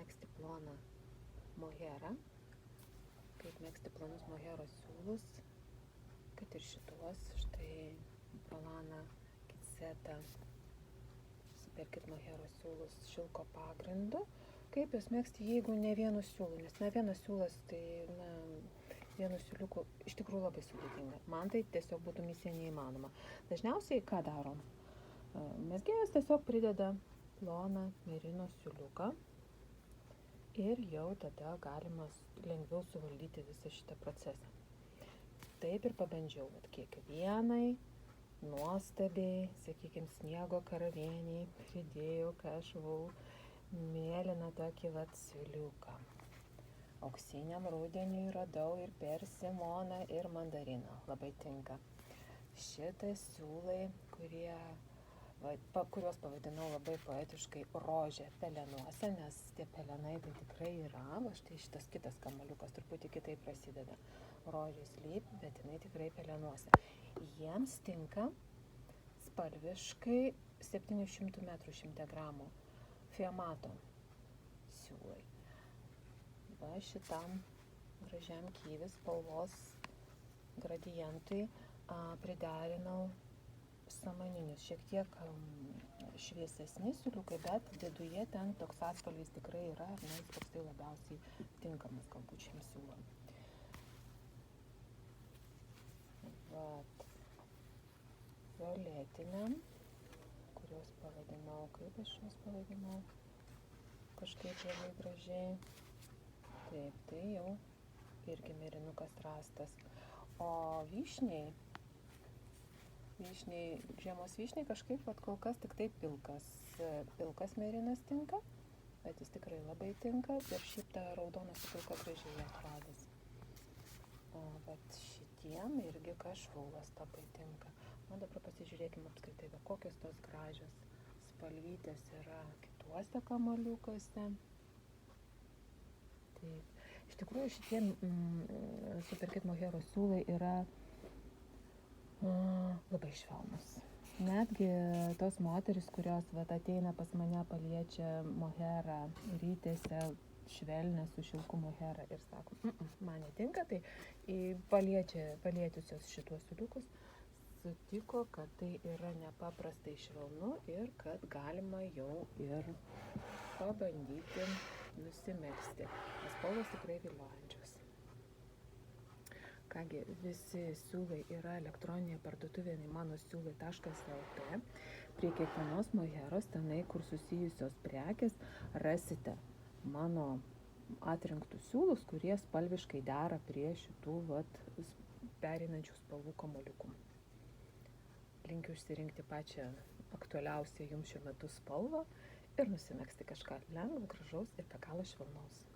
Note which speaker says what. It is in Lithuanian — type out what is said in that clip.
Speaker 1: megzti ploną moherą, kaip megzti plonus mohero siūlus, kad ir šituos, štai Prolana Kitseta, superkit mohero siūlus šilko pagrindu, kaip juos megzti, jeigu ne vienu siūlu, nes vienas siūlas, tai vienu siūliuku iš tikrųjų labai sudėtinga. Man tai tiesiog būtų misija neįmanoma. Dažniausiai ką darom? Mezgėjas tiesiog prideda ploną merino siūliuką ir jau tada galima lengviau suvaldyti visą šitą procesą. Taip ir pabandžiau, bet kiekvienai nuostabiai, sakykime, sniego karalieniai pridėjau kažvau mėlyną tokį siūliuką. Auksiniam rudeniui radau ir persimoną, ir mandariną. Labai tinka. Šitas siūlai, kuriuos pavadinau labai poetiškai rožė pelenuose, nes tie pelenai tai tikrai yra. Va štai šitas kitas kamaliukas truputį kitaip prasideda. Rožė slypi, bet jinai tikrai pelenuose. Jiems tinka spalviškai 700 metrų 100 gramų fiamato siūlai. Va šitam gražiam kyvis spalvos gradientui priderinau samaninius, šiek tiek šviesesni siūliukai, bet viduje ten toks atspalvis tikrai yra, ir jis toksai labiausiai tinkamas galbūt šiem siūlam. Vat violetiniam, kuriuos pavadinau, kaip aš juos pavadinau, kažkaip labai gražiai. Taip, tai jau irgi merinukas rastas. O vyšniai, žiemos vyšniai kažkaip kol kas tik tai pilkas merinas tinka, bet jis tikrai labai tinka ir šiaip ta raudona su pilka gražiai atrodys. O vat šitiem irgi kažvaulas labai tinka. O dabar pasižiūrėkime apskritai, kokios tos gražios spalvytės yra kituose kamaliukuose. Taip. Iš tikrųjų šitie superkit mohero siūlai yra labai švelnus. Netgi tos moteris, kurios ateina pas mane, paliečia moherą rytėse švelnę su šilku moherą ir sako, man netinka, tai palietusios šituos siūliukus sutiko, kad tai yra nepaprastai švelnu ir kad galima jau ir pabandyti nusimegzti, nes spalvos tikrai viliojančios. Kągi, visi siūlai yra elektroninėje parduotuvėje manosiūlai.lt. Prie kiekvienos moheros, tenai, kur susijusios prekės, rasite mano atrinktus siūlus, kurie spalviškai dera prie šitų pereinančių spalvų kamuoliukų. Linkiu išsirinkti pačią aktualiausią jums šiuo metu spalvą ir nusimegzti kažką lengvo, gražaus ir be galo švelnaus.